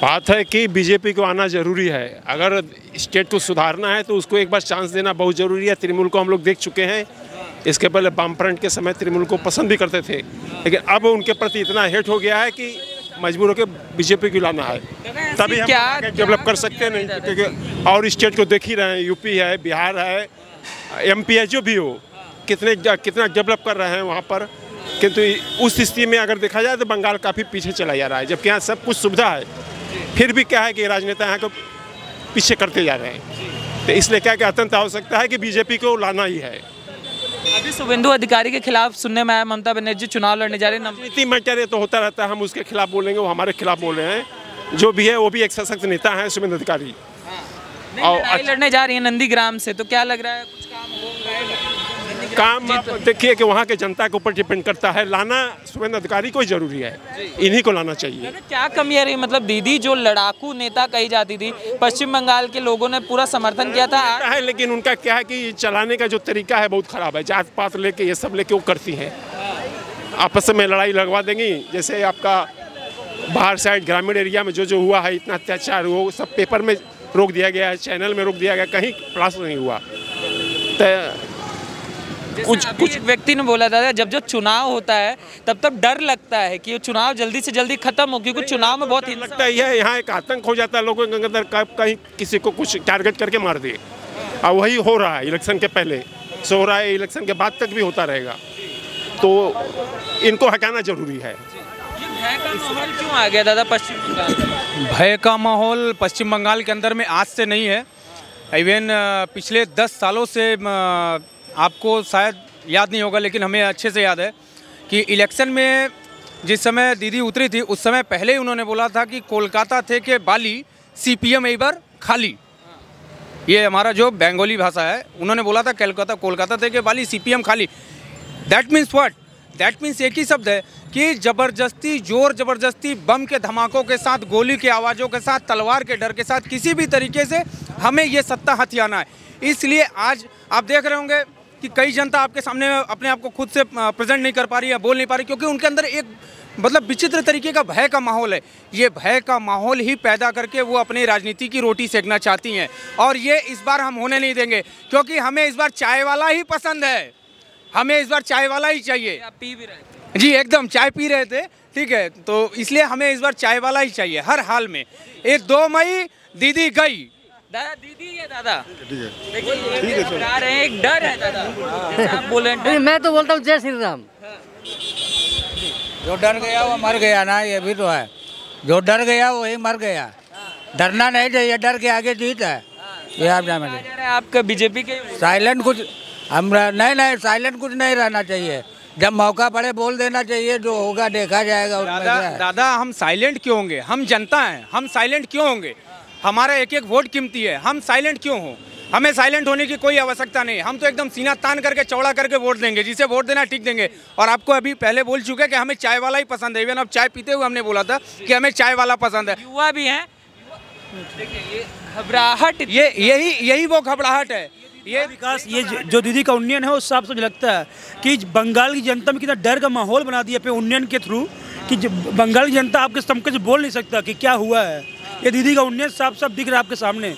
बात है कि बीजेपी को आना ज़रूरी है। अगर स्टेट को सुधारना है तो उसको एक बार चांस देना बहुत ज़रूरी है। तृणमूल को हम लोग देख चुके हैं, इसके पहले वामफ्रंट के समय तृणमूल को पसंद भी करते थे, लेकिन अब उनके प्रति इतना हेट हो गया है कि मजबूर होकर बीजेपी को लाना है, तभी हम आगे डेवलप कर सकते नहीं। क्योंकि और स्टेट को देख ही रहे हैं, यूपी है, बिहार है, एमपी है, जो भी हो, कितना डेवलप कर रहे हैं वहाँ पर। किंतु उस स्थिति में अगर देखा जाए तो बंगाल काफ़ी पीछे चला जा रहा है, जबकि यहाँ सब कुछ सुविधा है, फिर भी क्या है कि राजनेता यहाँ को पीछे करते जा रहे हैं। तो इसलिए क्या अत्यंत आवश्यकता है कि बीजेपी को लाना ही है। अभी शुभेंदु अधिकारी के खिलाफ सुनने में आया ममता बनर्जी चुनाव लड़ने जा रहे हैं। राजनीति में क्या तो होता रहता है, हम उसके खिलाफ बोलेंगे, वो हमारे खिलाफ बोल रहे हैं। जो भी है वो भी एक सशक्त नेता है शुभेंदु अधिकारी। और लड़ने जा रही है नंदीग्राम से, तो क्या लग रहा है कुछ काम हो रहा है? काम देखिए कि वहाँ के जनता के ऊपर डिपेंड करता है। लाना शुभेंदु अधिकारी को ही जरूरी है, इन्हीं को लाना चाहिए। क्या कमी आ रही मतलब दीदी जो लड़ाकू नेता कही जाती थी, पश्चिम बंगाल के लोगों ने पूरा समर्थन किया था है, लेकिन उनका क्या है कि चलाने का जो तरीका है बहुत खराब है। जात पात लेके ये सब लेके वो करती हैं, आपस में लड़ाई लगवा देंगी। जैसे आपका बाहर साइड ग्रामीण एरिया में जो हुआ है, इतना अत्याचार, वो सब पेपर में रोक दिया गया है, चैनल में रोक दिया गया, कहीं प्लास नहीं हुआ। तो कुछ व्यक्ति ने बोला था जब चुनाव होता है तब डर लगता है कि ये चुनाव जल्दी से जल्दी खत्म हो, क्योंकि चुनाव में बहुत लगता है यहाँ एक आतंक हो जाता है लोगों के अंदर, कहीं किसी को कुछ टारगेट करके मार दे। और वही हो रहा है, इलेक्शन के पहले से हो रहा है, इलेक्शन के बाद तक भी होता रहेगा। तो इनको हटाना जरूरी है। भय का माहौल क्यों आ गया दादा पश्चिम बंगाल? भय का माहौल पश्चिम बंगाल के अंदर में आज से नहीं है। इवन पिछले 10 सालों से आपको शायद याद नहीं होगा, लेकिन हमें अच्छे से याद है कि इलेक्शन में जिस समय दीदी उतरी थी, उस समय पहले ही उन्होंने बोला था कि कोलकाता थे के बाली सीपीएम एक बार खाली। ये हमारा जो बंगाली भाषा है, उन्होंने बोला था कोलकाता थे के बाली सीपीएम खाली। That means what? That means एक ही शब्द है कि ज़बरदस्ती, जोर ज़बरदस्ती, बम के धमाकों के साथ, गोली के आवाज़ों के साथ, तलवार के डर के साथ, किसी भी तरीके से हमें ये सत्ता हथियाना है। इसलिए आज आप देख रहे होंगे कि कई जनता आपके सामने अपने आप को खुद से प्रेजेंट नहीं कर पा रही है, बोल नहीं पा रही, क्योंकि उनके अंदर एक मतलब विचित्र तरीके का भय का माहौल है। ये भय का माहौल ही पैदा करके वो अपनी राजनीति की रोटी सेकना चाहती हैं, और ये इस बार हम होने नहीं देंगे, क्योंकि हमें इस बार चाय वाला ही पसंद है। हमें इस बार चाय वाला ही चाहिए। आप पी भी रहे थे? जी एकदम, चाय पी रहे थे, ठीक है। तो इसलिए हमें इस बार चाय वाला ही चाहिए हर हाल में। ये 2 मई दीदी गई। दादा दीदी है दादा, देखिए घबरा रहे हैं, एक डर है दादा। आप बोले मैं तो बोलता हूँ जय श्री राम। जो डर गया वो मर गया ना, ये भी तो है। जो डर गया वही मर गया। डरना नहीं चाहिए, डर के आगे जीत है। ये आप जान लीजिए। आपका बीजेपी के साइलेंट कुछ हम नहीं, साइलेंट कुछ नहीं रहना चाहिए। जब मौका पड़े बोल देना चाहिए, जो होगा देखा जाएगा। दादा हम साइलेंट क्यों होंगे? हम जनता हैं, हम साइलेंट क्यों होंगे? हमारा एक एक वोट कीमती है, हम साइलेंट क्यों हो? हमें साइलेंट होने की कोई आवश्यकता नहीं। हम तो एकदम सीना तान करके, चौड़ा करके वोट देंगे, जिसे वोट देना ठीक देंगे। और आपको अभी पहले बोल चुके हैं कि हमें चाय वाला ही पसंद है। इवन अब चाय पीते हुए हमने बोला था कि हमें चाय वाला पसंद है। युवा भी हैं, देखिए ये घबराहट, यही वो घबराहट है। ये विकास, ये जो दीदी का उन्नयन है, उस हिसाब से लगता है कि बंगाल की जनता में कितना डर का माहौल बना दिया अपने उन्नयन के थ्रू, कि बंगाल की जनता आपके समकक्ष बोल नहीं सकता कि क्या हुआ है। ये दीदी का उन्नयन साफ दिख रहा है आपके सामने।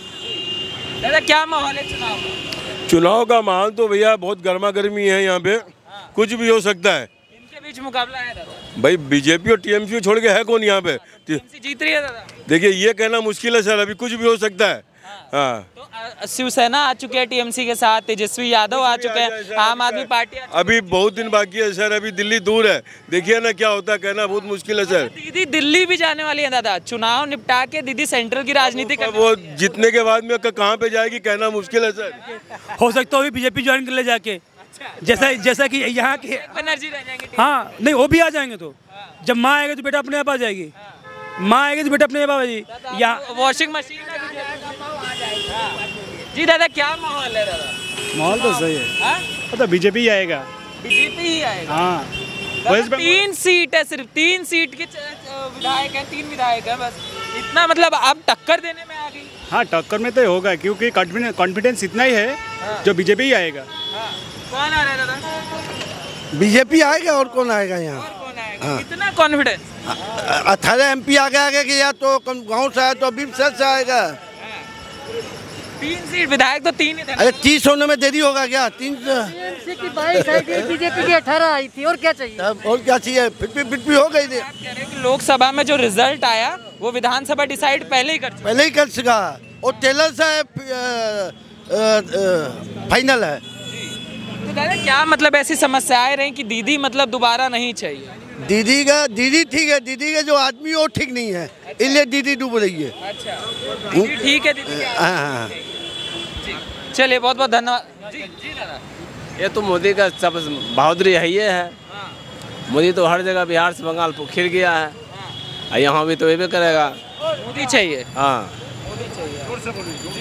दादा क्या माहौल है चुनाव का? माहौल तो भैया बहुत गर्मा गर्मी है यहाँ पे। कुछ भी हो सकता है। इनके बीच मुकाबला है दादा। भाई बीजेपी और टीएमसी छोड़ के है कौन यहाँ पे? जीत रही है दादा। देखिए ये कहना मुश्किल है सर, अभी कुछ भी हो सकता है। हाँ। तो शिवसेना आ चुके हैं टीएमसी के साथ, तेजस्वी यादव आ चुके हैं, आम आदमी पार्टी अभी बहुत दिन बाकी है सर, अभी दिल्ली दूर है, देखिए ना क्या होता है, कहना बहुत मुश्किल है सर। दीदी दिल्ली भी जाने वाली है दादा, चुनाव निपटा के दीदी सेंट्रल की राजनीति कर, वो जीतने के बाद में कहाँ पे जाएगी कहना मुश्किल है सर। हो सकता है बीजेपी ज्वाइन कर ले जाके, जैसा कि यहाँ के बनर्जी रह जाएंगे। हाँ नहीं, वो भी आ जाएंगे। तो जब माँ आएगी तो बेटा अपने आप आ जाएगी, माँ आएगी तो बेटा अपने आप आ जाएगी। यहाँ वॉशिंग मशीन जी। दादा क्या माहौल है दादा? माहौल तो सही है, तो बीजेपी ही आएगा। बीजेपी ही आएगा। हाँ, 3 सीट है, सिर्फ 3 सीट के विधायक हैं, 3 विधायक हैं बस। इतना मतलब अब टक्कर देने में आ गई। हाँ टक्कर में तो होगा, क्योंकि कॉन्फिडेंस इतना ही है। हाँ। जो बीजेपी ही आएगा। हाँ। कौन आ रहा है दादा? बीजेपी आएगा, और कौन आएगा यहाँ? कितना कॉन्फिडेंस? 18 MP आगे गया तो गाँव से आया तो अभी से आएगा। 3 सीट विधायक तो 3 ही थे। अरे 30 होने में देरी होगा क्या? 3 की 22 आई थी, बीजेपी की 18 आई थी, और क्या चाहिए? और क्या चाहिए? फिर भी हो गई थी। आप कह रहे हैं कि लोकसभा में जो रिजल्ट आया वो विधानसभा डिसाइड पहले ही कर सका और टेलर से फाइनल है। तो दादा क्या मतलब ऐसी समस्याएं रही कि दीदी मतलब दोबारा नहीं चाहिए? दीदी ठीक है, दीदी का जो आदमी वो ठीक नहीं है, इसलिए दीदी डूब रही है। अच्छा, दीदी ठीक है, दीदी हाँ। चलिए बहुत बहुत धन्यवाद। जी दादा, ये तो मोदी का सब बहादुरी है, ये है। मोदी तो हर जगह बिहार से बंगाल खिर गया है, यहाँ भी तो ये भी करेगा। मोदी चाहिए। हाँ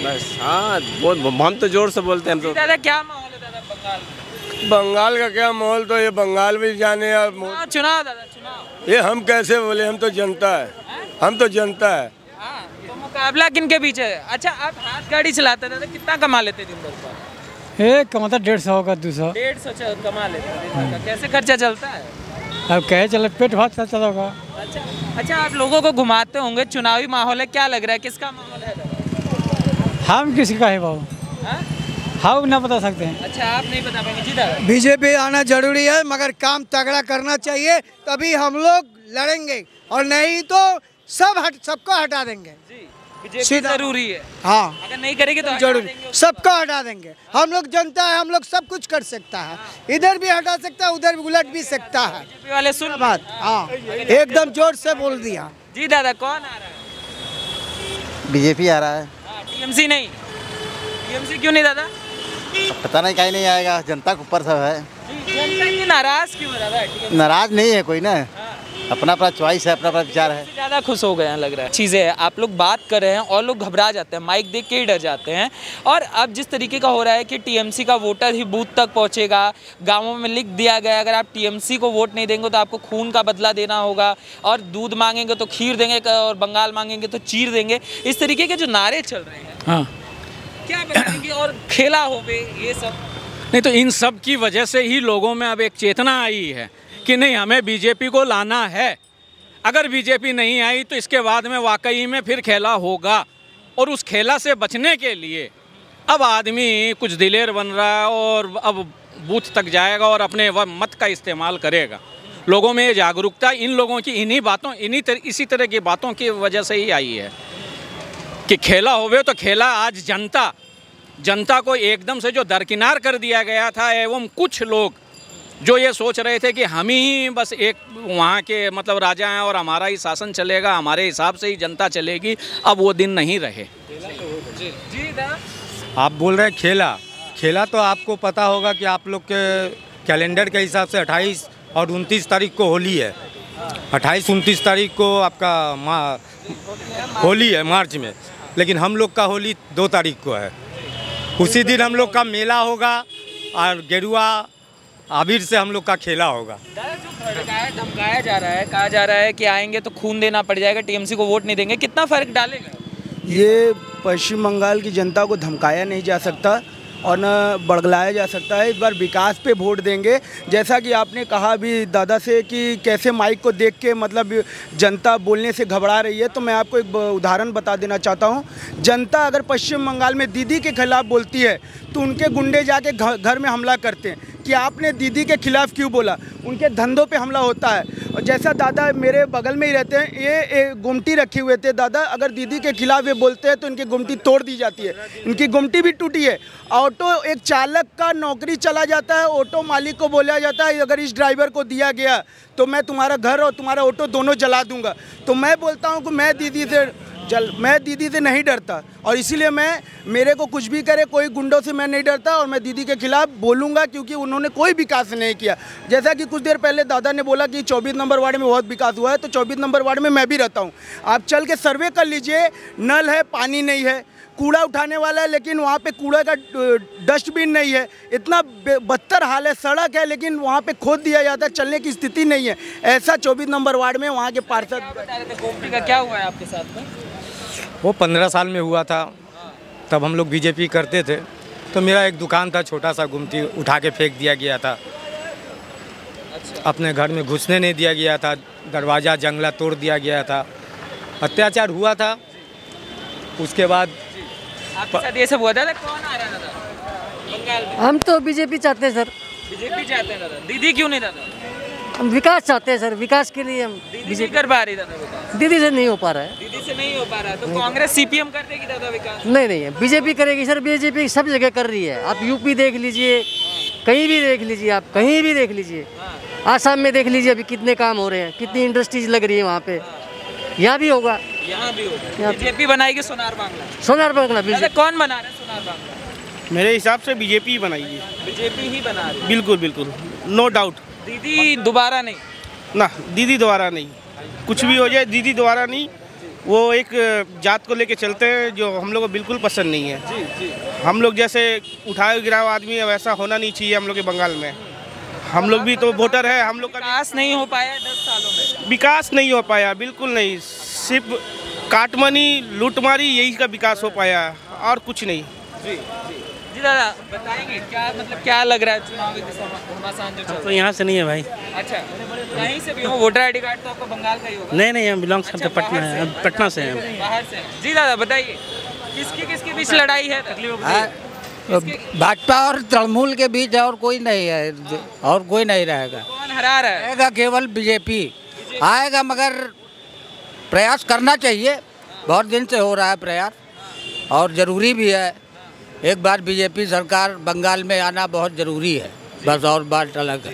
बस, हाँ हम तो जोर से बोलते हैं। तो दादा क्या माहौल है दादा बंगाल का क्या माहौल, तो ये बंगाल भी जाने या चुनाव दादा चुनाव, ये हम कैसे बोले, हम तो जनता है, हम तो जनता है। तो मुकाबला किनके बीच है? अच्छा आप हाथ गाड़ी चलाते दादा, कितना कमा लेते दिन भर का? एक कमाता 150 का 200 150 कमा लेते दिन का। कैसे खर्चा चलता है? अब कहे चले पेट भात खर्चा होगा। अच्छा आप लोगों को घुमाते होंगे, चुनावी माहौल है, क्या लग रहा है किसका माहौल है? हम किसी का है बाबू, हम ना बता सकते हैं। अच्छा आप नहीं बता पाएंगे। जी दादा, बीजेपी आना जरूरी है, मगर काम तगड़ा करना चाहिए, तभी हम लोग लड़ेंगे, और नहीं तो सबको हटा देंगे। बीजेपी जरूरी है। हाँ, अगर नहीं करेगी तो जरूरी, सबको हटा देंगे। हम लोग जनता है, हम लोग सब कुछ कर सकता है, इधर भी हटा सकता है, उधर भी उलट भी सकता है। बीजेपी वाले सुन बात, हाँ एकदम जोर से बोल दिया। जी दादा कौन आ रहा है? बीजेपी आ रहा है। टीएमसी नहीं? टीएमसी क्यों नहीं दादा? पता नहीं कहीं नहीं आएगा, जनता के ऊपर सब है। जनता की नाराज क्यों है दादा? नाराज नहीं है कोई ना, अपना अपना चॉइस है, अपना अपना विचार है। ज़्यादा खुश हो गए हैं लग रहा है। चीज़ें हैं, आप लोग बात कर रहे हैं और लोग घबरा जाते हैं, माइक देख के ही डर जाते हैं। और अब जिस तरीके का हो रहा है कि टीएमसी का वोटर ही बूथ तक पहुंचेगा, गांवों में लिख दिया गया अगर आप टीएमसी को वोट नहीं देंगे तो आपको खून का बदला देना होगा, और दूध मांगेंगे तो खीर देंगे, और बंगाल मांगेंगे तो चीर देंगे। इस तरीके के जो नारे चल रहे हैं, हाँ क्या बताएंगे? और खेला हो ये सब नहीं, तो इन सब की वजह से ही लोगों में अब एक चेतना आई है कि नहीं, हमें बीजेपी को लाना है। अगर बीजेपी नहीं आई तो इसके बाद में वाकई में फिर खेला होगा, और उस खेला से बचने के लिए अब आदमी कुछ दिलेर बन रहा है और अब बूथ तक जाएगा और अपने मत का इस्तेमाल करेगा। लोगों में जागरूकता इन लोगों की इसी तरह की बातों की वजह से ही आई है कि खेला होवे तो खेला। आज जनता को एकदम से जो दरकिनार कर दिया गया था, एवं कुछ लोग जो ये सोच रहे थे कि हम ही बस एक वहाँ के मतलब राजा हैं और हमारा ही शासन चलेगा, हमारे हिसाब से ही जनता चलेगी, अब वो दिन नहीं रहे। आप बोल रहे हैं खेला तो आपको पता होगा कि आप लोग के कैलेंडर के हिसाब से 28 और 29 तारीख को होली है। 28-29 तारीख को आपका होली है मार्च में, लेकिन हम लोग का होली 2 तारीख को है। उसी दिन हम लोग का मेला होगा और गेरुआ आबिर से हम लोग का खेला होगा। धमकाया जा रहा है, कहा जा रहा है कि आएंगे तो खून देना पड़ जाएगा, टीएमसी को वोट नहीं देंगे, कितना फर्क डालेगा? ये पश्चिम बंगाल की जनता को धमकाया नहीं जा सकता और न बड़गलाया जा सकता है। इस बार विकास पे वोट देंगे। जैसा कि आपने कहा भी दादा से कि कैसे माइक को देख के मतलब जनता बोलने से घबरा रही है, तो मैं आपको एक उदाहरण बता देना चाहता हूँ। जनता अगर पश्चिम बंगाल में दीदी के खिलाफ बोलती है तो उनके गुंडे जाके घर में हमला करते हैं कि आपने दीदी के खिलाफ क्यों बोला, उनके धंधों पे हमला होता है। और जैसा दादा मेरे बगल में ही रहते हैं, ये गुमटी रखे हुए थे दादा, अगर दीदी के खिलाफ ये बोलते हैं तो इनकी गुमटी तोड़ दी जाती है। इनकी गुमटी भी टूटी है। ऑटो एक चालक का नौकरी चला जाता है, ऑटो मालिक को बोला जाता है अगर इस ड्राइवर को दिया गया तो मैं तुम्हारा घर और तुम्हारा ऑटो दोनों जला दूंगा। तो मैं बोलता हूँ कि मैं दीदी से नहीं डरता, और इसीलिए मेरे को कुछ भी करे, कोई गुंडों से मैं नहीं डरता, और मैं दीदी के खिलाफ बोलूँगा क्योंकि उन्होंने कोई विकास नहीं किया। जैसा कि कुछ देर पहले दादा ने बोला कि 24 नंबर वार्ड में बहुत विकास हुआ है, तो 24 नंबर वार्ड में मैं भी रहता हूँ। आप चल के सर्वे कर लीजिए, नल है, पानी नहीं है, कूड़ा उठाने वाला है लेकिन वहाँ पे कूड़ा का डस्टबिन नहीं है, इतना बदतर हाल है। सड़क है लेकिन वहाँ पे खोद दिया जाता है, चलने की स्थिति नहीं है। ऐसा 24 नंबर वार्ड में वहाँ के पार्षद। गोमती का क्या हुआ है आपके साथ में? वो 15 साल में हुआ था, तब हम लोग बीजेपी करते थे, तो मेरा एक दुकान था छोटा सा, गुमती उठा के फेंक दिया गया था। अपने घर में घुसने नहीं दिया गया था, दरवाज़ा जंगला तोड़ दिया गया था, अत्याचार हुआ था। उसके बाद आपके साथ ये सब हुआ था। कौन आ रहा था बंगाल में? हम तो बीजेपी चाहते हैं सर। बीजेपी चाहते हैं दादा। दीदी क्यों नहीं दादा? हम विकास चाहते हैं सर, विकास के लिए हम दीदी नहीं कर पा रही दादा विकास। दीदी से नहीं हो पा रहा है। दीदी से नहीं हो पा रहा, तो कांग्रेस सीपीएम कर देगी दादा विकास? नहीं नहीं, बीजेपी करेगी सर। बीजेपी सब जगह कर रही है। आप यूपी देख लीजिए, कहीं भी देख लीजिए, आप कहीं भी देख लीजिए, आसाम में देख लीजिए अभी कितने काम हो रहे हैं, कितनी इंडस्ट्रीज लग रही है वहाँ पे। यहाँ भी होगा, यहाँ भी होगा। बीजेपी बनाएगी सोनार बांग्ला। सोनार बांग्ला बीजेपी। कौन बना रहा है सोनार बांग्ला? मेरे हिसाब से बीजेपी ही बनाएगी। बीजेपी ही बना रही है। बिल्कुल बिल्कुल, नो डाउट। दीदी दोबारा नहीं ना, दीदी दोबारा नहीं, कुछ भी हो जाए दीदी दोबारा नहीं। वो एक जात को लेके चलते हैं जो हम लोग को बिल्कुल पसंद नहीं है। जी जी। हम लोग जैसे उठाए गिराव आदमी है वैसा होना नहीं चाहिए हम लोग के बंगाल में। हम लोग भी तो वोटर है, हम लोग का विकास नहीं हो पाया 10 सालों में। विकास नहीं हो पाया, बिल्कुल नहीं। सिर्फ काटमनी लूटमारी यही का विकास हो पाया और कुछ नहीं। जी जी जी दादा बताएंगे क्या मतलब क्या लग रहा है चुनावी घमासान जो चल रहा है? तो यहाँ से नहीं है भाई। अच्छा, कहीं से भी हो, वोटर आईडी कार्ड तो आपको बंगाल का ही होगा? नहीं नहीं, हम बिलोंग्स करते पटना है, पटना से हैं। बाहर से। जी दादा बताइए किसके बीच लड़ाई है? भाजपा और तृणमूल के बीच है, और कोई नहीं है, और कोई नहीं रहेगा। कौन हरा रहा है? आएगा केवल बीजेपी आएगा, मगर प्रयास करना चाहिए। बहुत दिन से हो रहा है प्रयास और ज़रूरी भी है। एक बार बीजेपी सरकार बंगाल में आना बहुत ज़रूरी है, बस, और बात अलग है।